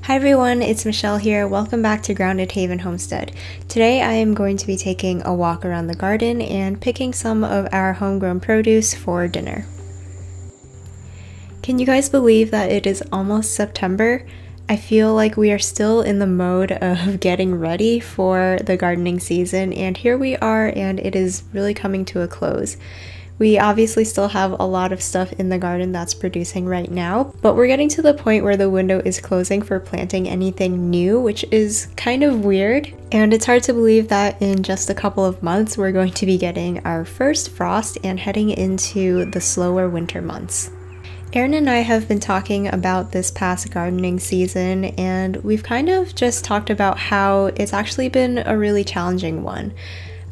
Hi everyone, it's Michelle here. Welcome back to Grounded Haven Homestead. Today I am going to be taking a walk around the garden and picking some of our homegrown produce for dinner. Can you guys believe that it is almost September? I feel like we are still in the mode of getting ready for the gardening season, and here we are, and it is really coming to a close. We obviously still have a lot of stuff in the garden that's producing right now, but we're getting to the point where the window is closing for planting anything new, which is kind of weird. And it's hard to believe that in just a couple of months we're going to be getting our first frost and heading into the slower winter months. Erin and I have been talking about this past gardening season, and we've kind of just talked about how it's actually been a really challenging one.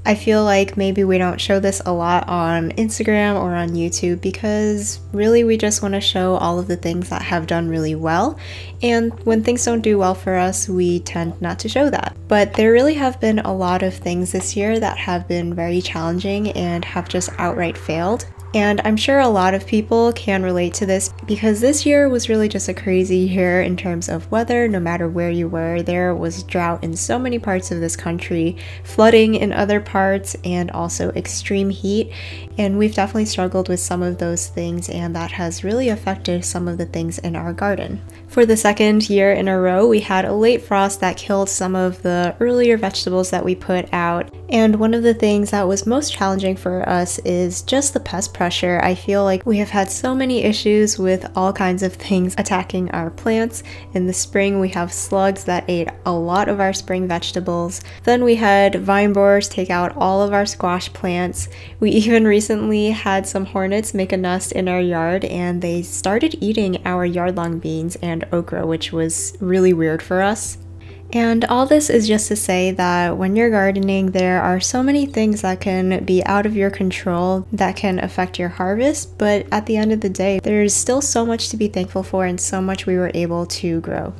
I feel like maybe we don't show this a lot on Instagram or on YouTube because really we just want to show all of the things that have done really well, and when things don't do well for us, we tend not to show that. But there really have been a lot of things this year that have been very challenging and have just outright failed. And I'm sure a lot of people can relate to this because this year was really just a crazy year in terms of weather. No matter where you were, there was drought in so many parts of this country, flooding in other parts, and also extreme heat. And we've definitely struggled with some of those things, and that has really affected some of the things in our garden. For the second year in a row, we had a late frost that killed some of the earlier vegetables that we put out. And one of the things that was most challenging for us is just the pest pressure. I feel like we have had so many issues with all kinds of things attacking our plants. In the spring, we have slugs that ate a lot of our spring vegetables. Then we had vine borers take out all of our squash plants. We even recently had some hornets make a nest in our yard, and they started eating our yard-long beans and okra, which was really weird for us. And all this is just to say that when you're gardening, there are so many things that can be out of your control that can affect your harvest, but at the end of the day, there's still so much to be thankful for and so much we were able to grow.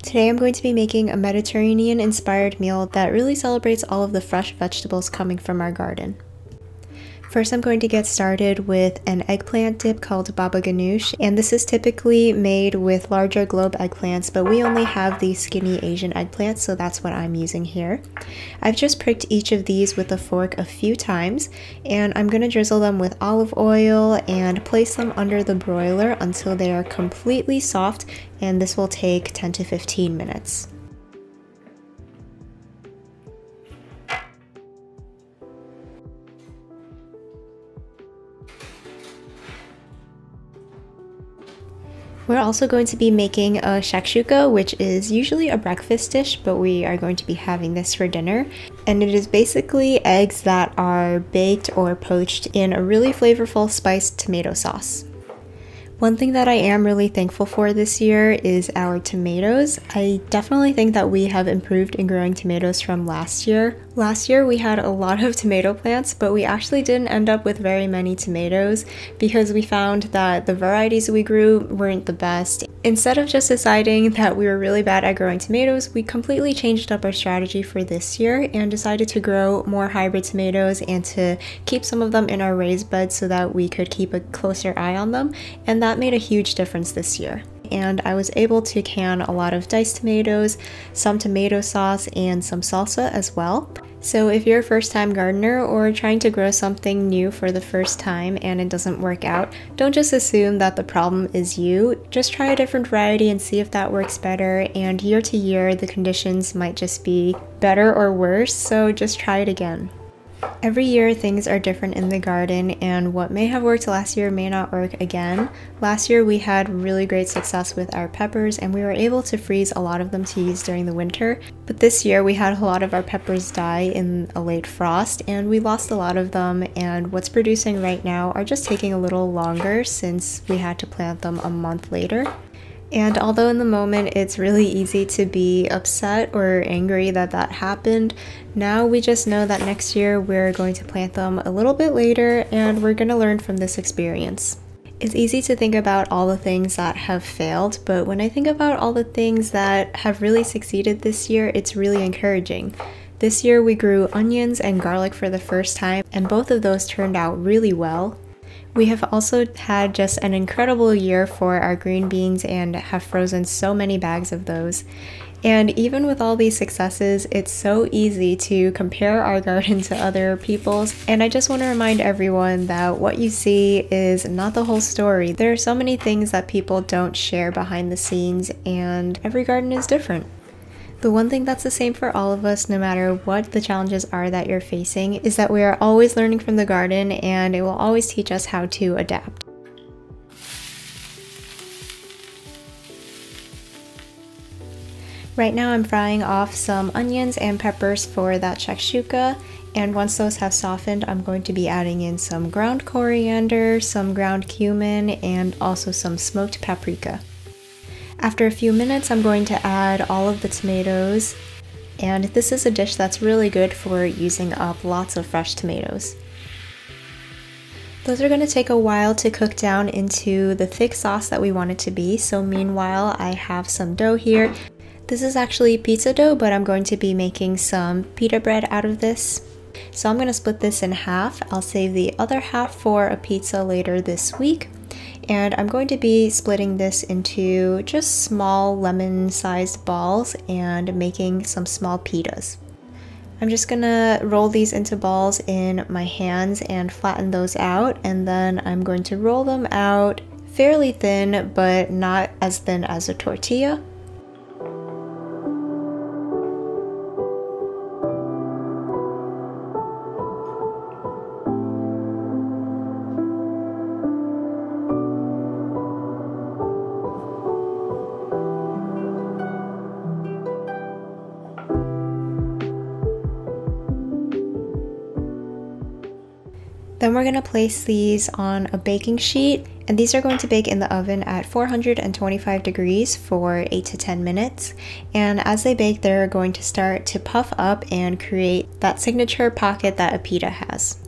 Today I'm going to be making a Mediterranean-inspired meal that really celebrates all of the fresh vegetables coming from our garden. First, I'm going to get started with an eggplant dip called baba ganoush, and this is typically made with larger globe eggplants, but we only have the skinny Asian eggplants, so that's what I'm using here. I've just pricked each of these with a fork a few times, and I'm going to drizzle them with olive oil and place them under the broiler until they are completely soft, and this will take 10 to 15 minutes. We're also going to be making a shakshuko, which is usually a breakfast dish, but we are going to be having this for dinner. And it is basically eggs that are baked or poached in a really flavorful spiced tomato sauce. One thing that I am really thankful for this year is our tomatoes. I definitely think that we have improved in growing tomatoes from last year. Last year we had a lot of tomato plants, but we actually didn't end up with very many tomatoes because we found that the varieties we grew weren't the best. Instead of just deciding that we were really bad at growing tomatoes, we completely changed up our strategy for this year and decided to grow more hybrid tomatoes and to keep some of them in our raised beds so that we could keep a closer eye on them, and that made a huge difference this year. And I was able to can a lot of diced tomatoes, some tomato sauce, and some salsa as well. So if you're a first-time gardener or trying to grow something new for the first time and it doesn't work out, don't just assume that the problem is you. Just try a different variety and see if that works better, and year to year the conditions might just be better or worse, so just try it again. Every year things are different in the garden, and what may have worked last year may not work again. Last year we had really great success with our peppers, and we were able to freeze a lot of them to use during the winter. But this year we had a lot of our peppers die in a late frost, and we lost a lot of them, and what's producing right now are just taking a little longer since we had to plant them a month later. And although in the moment it's really easy to be upset or angry that that happened, now we just know that next year we're going to plant them a little bit later, and we're going to learn from this experience. It's easy to think about all the things that have failed, but when I think about all the things that have really succeeded this year, it's really encouraging. This year we grew onions and garlic for the first time, and both of those turned out really well. We have also had just an incredible year for our green beans and have frozen so many bags of those. And even with all these successes, it's so easy to compare our garden to other people's. And I just want to remind everyone that what you see is not the whole story. There are so many things that people don't share behind the scenes, and every garden is different. The one thing that's the same for all of us, no matter what the challenges are that you're facing, is that we are always learning from the garden, and it will always teach us how to adapt. Right now I'm frying off some onions and peppers for that shakshuka, and once those have softened, I'm going to be adding in some ground coriander, some ground cumin, and also some smoked paprika. After a few minutes, I'm going to add all of the tomatoes, and this is a dish that's really good for using up lots of fresh tomatoes. Those are going to take a while to cook down into the thick sauce that we want it to be, so meanwhile I have some dough here. This is actually pizza dough, but I'm going to be making some pita bread out of this. So I'm going to split this in half. I'll save the other half for a pizza later this week. And I'm going to be splitting this into just small lemon-sized balls and making some small pitas. I'm just gonna roll these into balls in my hands and flatten those out, and then I'm going to roll them out fairly thin, but not as thin as a tortilla. Then we're going to place these on a baking sheet, and these are going to bake in the oven at 425 degrees for 8 to 10 minutes. And as they bake, they're going to start to puff up and create that signature pocket that a pita has.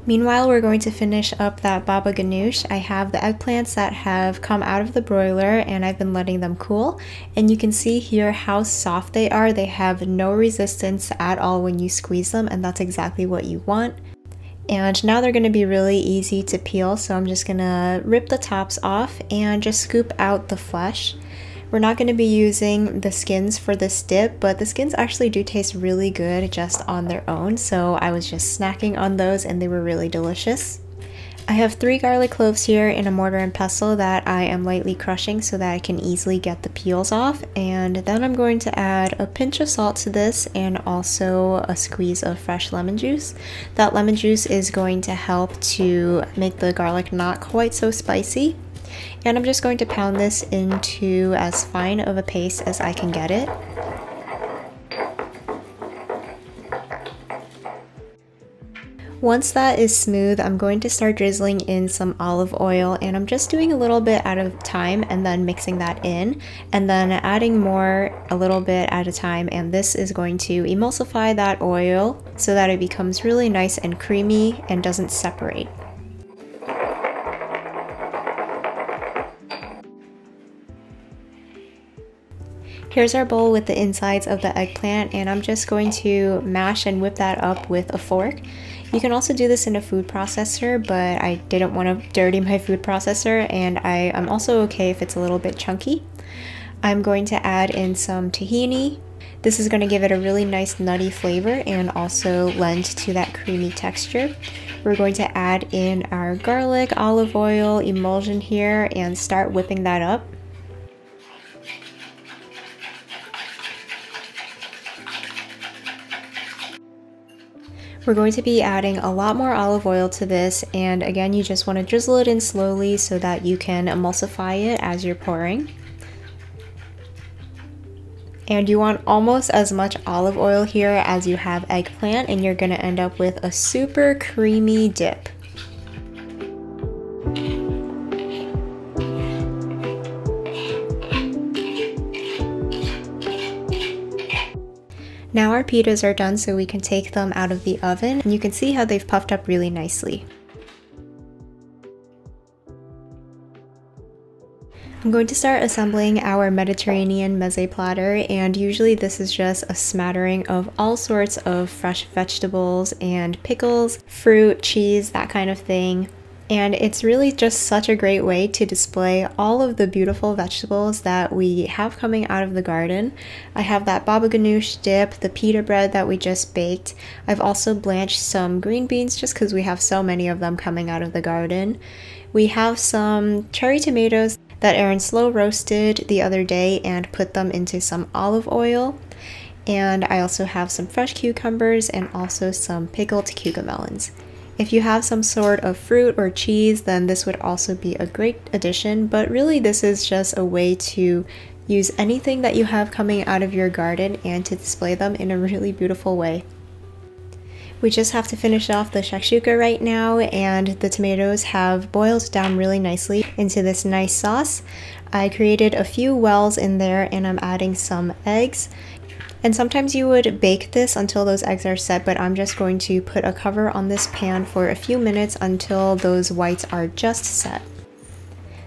Meanwhile, we're going to finish up that baba ganoush. I have the eggplants that have come out of the broiler and I've been letting them cool. And you can see here how soft they are. They have no resistance at all when you squeeze them, and that's exactly what you want. And now they're going to be really easy to peel, so I'm just going to rip the tops off and just scoop out the flesh. We're not going to be using the skins for this dip, but the skins actually do taste really good just on their own, so I was just snacking on those and they were really delicious. I have 3 garlic cloves here in a mortar and pestle that I am lightly crushing so that I can easily get the peels off, and then I'm going to add a pinch of salt to this and also a squeeze of fresh lemon juice. That lemon juice is going to help to make the garlic not quite so spicy. And I'm just going to pound this into as fine of a paste as I can get it. Once that is smooth, I'm going to start drizzling in some olive oil, and I'm just doing a little bit at a time and then mixing that in, and then adding more a little bit at a time, and this is going to emulsify that oil so that it becomes really nice and creamy and doesn't separate. Here's our bowl with the insides of the eggplant, and I'm just going to mash and whip that up with a fork. You can also do this in a food processor, but I didn't want to dirty my food processor, and I am also okay if it's a little bit chunky. I'm going to add in some tahini. This is going to give it a really nice nutty flavor and also lend to that creamy texture. We're going to add in our garlic, olive oil emulsion here and start whipping that up. We're going to be adding a lot more olive oil to this, and again, you just want to drizzle it in slowly so that you can emulsify it as you're pouring. And you want almost as much olive oil here as you have eggplant, and you're going to end up with a super creamy dip. Now our pitas are done, so we can take them out of the oven, and you can see how they've puffed up really nicely. I'm going to start assembling our Mediterranean meze platter, and usually this is just a smattering of all sorts of fresh vegetables and pickles, fruit, cheese, that kind of thing. And it's really just such a great way to display all of the beautiful vegetables that we have coming out of the garden. I have that baba ganoush dip, the pita bread that we just baked. I've also blanched some green beans just because we have so many of them coming out of the garden. We have some cherry tomatoes that Erin slow roasted the other day and put them into some olive oil. And I also have some fresh cucumbers and also some pickled cucamelons. If you have some sort of fruit or cheese, then this would also be a great addition, but really this is just a way to use anything that you have coming out of your garden and to display them in a really beautiful way. We just have to finish off the shakshuko right now, and the tomatoes have boiled down really nicely into this nice sauce. I created a few wells in there and I'm adding some eggs. And sometimes you would bake this until those eggs are set, but I'm just going to put a cover on this pan for a few minutes until those whites are just set.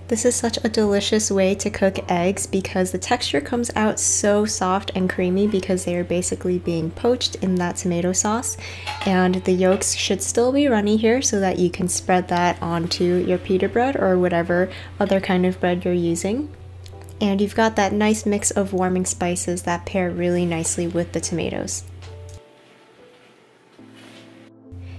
This is such a delicious way to cook eggs because the texture comes out so soft and creamy because they are basically being poached in that tomato sauce, and the yolks should still be runny here so that you can spread that onto your pita bread or whatever other kind of bread you're using. And you've got that nice mix of warming spices that pair really nicely with the tomatoes.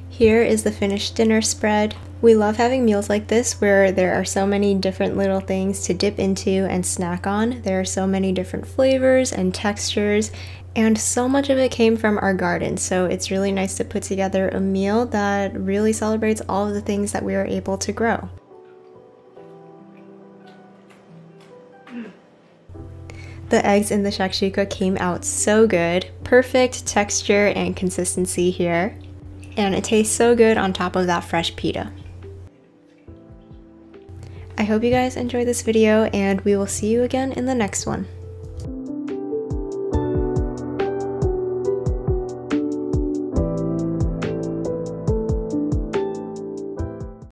Here is the finished dinner spread. We love having meals like this where there are so many different little things to dip into and snack on. There are so many different flavors and textures, and so much of it came from our garden, so it's really nice to put together a meal that really celebrates all of the things that we are able to grow. The eggs in the shakshuka came out so good. Perfect texture and consistency here. And it tastes so good on top of that fresh pita. I hope you guys enjoyed this video, and we will see you again in the next one.